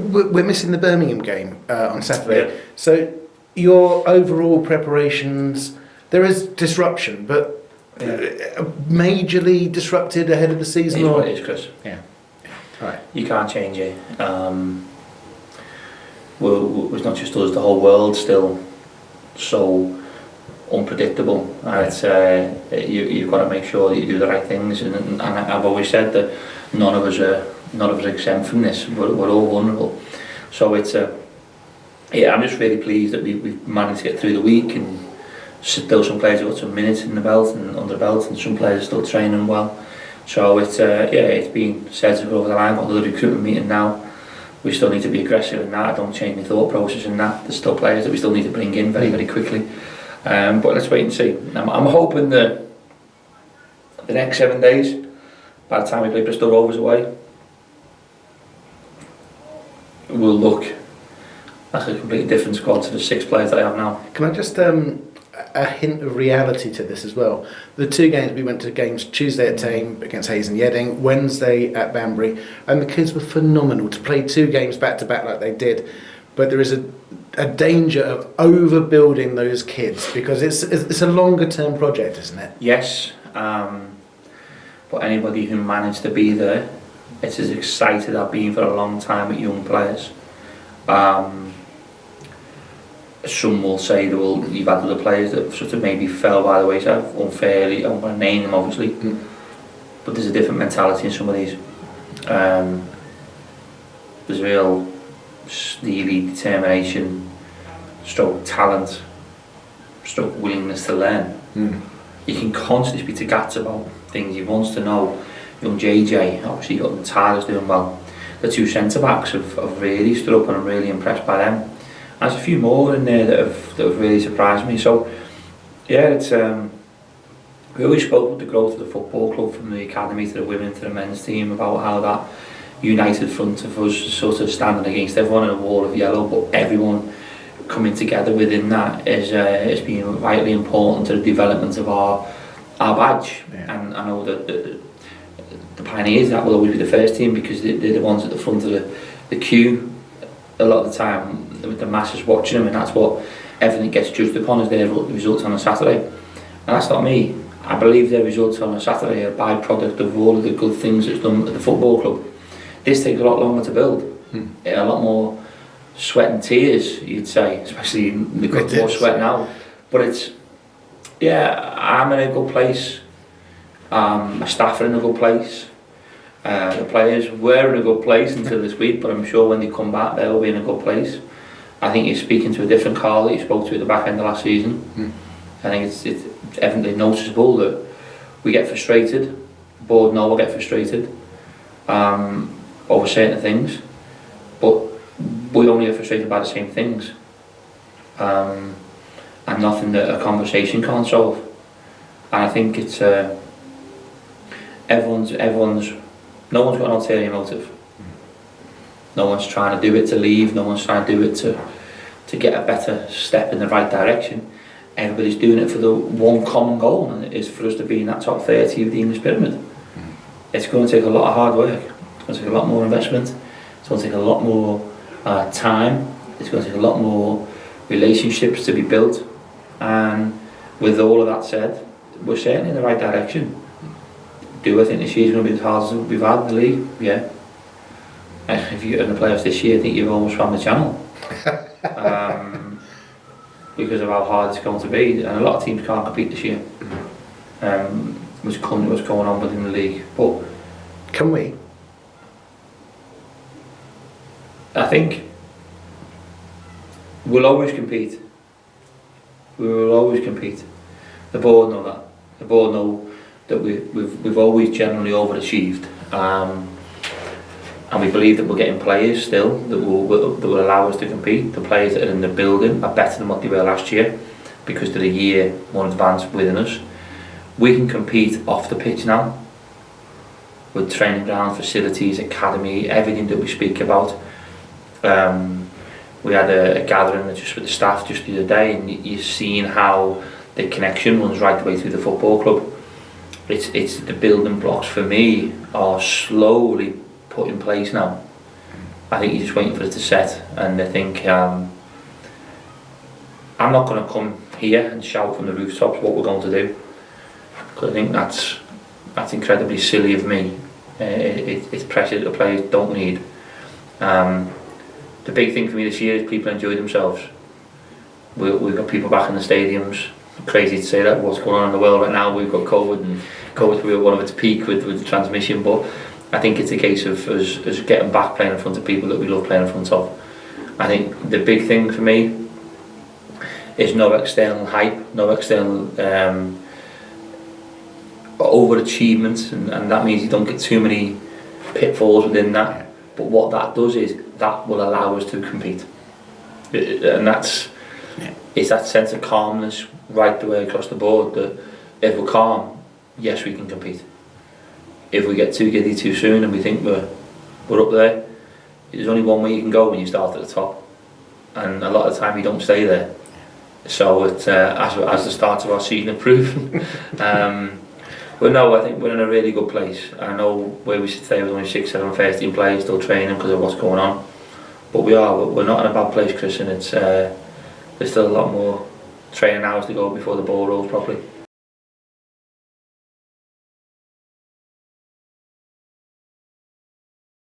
we're missing the Birmingham game on Saturday. Yeah. So your overall preparations, there is disruption, but majorly disrupted ahead of the season? It is or? what it is, Chris. Yeah. Right. You can't change it. It's not just us, the whole world's still so unpredictable. And it's, you've got to make sure that you do the right things. And I've always said that none of us are exempt from this. We're all vulnerable. So it's I'm just really pleased that we've managed to get through the week, and still some players have got some minutes in the belt and under the belt, and some players are still training well. So it's it's been said to go over the line. Got another recruitment meeting now. We still need to be aggressive in that. I don't change my thought process in that. There's still players that we still need to bring in very, very quickly. But let's wait and see. I'm hoping that the next 7 days, by the time we play Bristol Rovers away, will look like a completely different squad to the 6 players that I have now. Can I just a hint of reality to this as well? The 2 games, we went to games Tuesday at Tame against Hayes and Yedding, Wednesday at Banbury, and the kids were phenomenal to play 2 games back to back like they did. But there is a danger of overbuilding those kids, because it's a longer term project, isn't it? Yes, but anybody who managed to be there, it's as excited I've been for a long time with young players. Some will say that you've had other players that sort of maybe fell by the wayside unfairly. I'm going to name them obviously, but there's a different mentality in some of these. There's real steely determination, stroke talent, stroke willingness to learn. You can constantly speak to Gats about things he wants to know. Young JJ, obviously you've got Tyler's doing well. The 2 centre backs have really stood up, and I'm really impressed by them. There's a few more in there that have really surprised me. So yeah, it's we always spoke with the growth of the football club, from the academy to the women to the men's team, about how that united front of us sort of standing against everyone in a wall of yellow, but everyone coming together within that is being vitally important to the development of our badge. And I know that the pioneers, that will always be the first team, because they're the ones at the front of the queue a lot of the time, with the masses watching them, and that's what everything gets judged upon, is their results on a Saturday. And that's not me. I believe their results on a Saturday are a byproduct of all of the good things that's done at the football club. This takes a lot longer to build. A lot more sweat and tears, you'd say, especially in the good more sweat now. But it's, I'm in a good place. My staff are in a good place. The players were in a good place until this week, but I'm sure when they come back they'll be in a good place. I think you're speaking to a different Karl that you spoke to at the back end of last season. I think it's evidently noticeable that we get frustrated. The board know we'll get frustrated over certain things, but we only get frustrated by the same things, and nothing that a conversation can't solve. And I think it's everyone's no one's got an ulterior motive. No one's trying to do it to leave. No one's trying to do it to get a better step in the right direction. Everybody's doing it for the one common goal, and it is for us to be in that top 30 of the English pyramid. It's going to take a lot of hard work. It's going to take a lot more investment. It's going to take a lot more time. It's going to take a lot more relationships to be built. And with all of that said, we're certainly in the right direction. Do I think this year's going to be as hard as we've had in the league? Yeah. If you're in the playoffs this year, I think you've almost found the channel. Because of how hard it's going to be, and a lot of teams can't compete this year. What's going on within the league, but can we? I think we'll always compete. We will always compete. The board know that. The board know that we've always generally overachieved, and we believe that we're getting players still that will allow us to compete. The players that are in the building are better than what they were last year, because they're a year more advanced within us. We can compete off the pitch now, with training ground, facilities, academy, everything that we speak about. We had a gathering just with the staff just the other day, and you've seen how the connection runs right the way through the football club. It's the building blocks for me are slowly put in place now. I think you're just waiting for it to set, and I think I'm not going to come here and shout from the rooftops what we're going to do, because I think that's incredibly silly of me. It's pressure that the players don't need. The big thing for me this year is people enjoy themselves. We've got people back in the stadiums. Crazy to say that, what's going on in the world right now. We've got COVID, and COVID's probably one of its peak with the transmission, but I think it's a case of us getting back playing in front of people that we love playing in front of. I think the big thing for me is no external hype, no external overachievement, and that means you don't get too many pitfalls within that. But what that does is that will allow us to compete, and it's that sense of calmness right the way across the board, that if we're calm, yes, we can compete. If we get too giddy too soon and we think we're up there, there's only one way you can go when you start at the top, and a lot of the time you don't stay there. So as the start of our season have proven. But no, I think we're in a really good place. I know where we sit today with only 6-7 first team players still training because of what's going on, but we're not in a bad place, Chris, and it's there's still a lot more training hours to go before the ball rolls properly.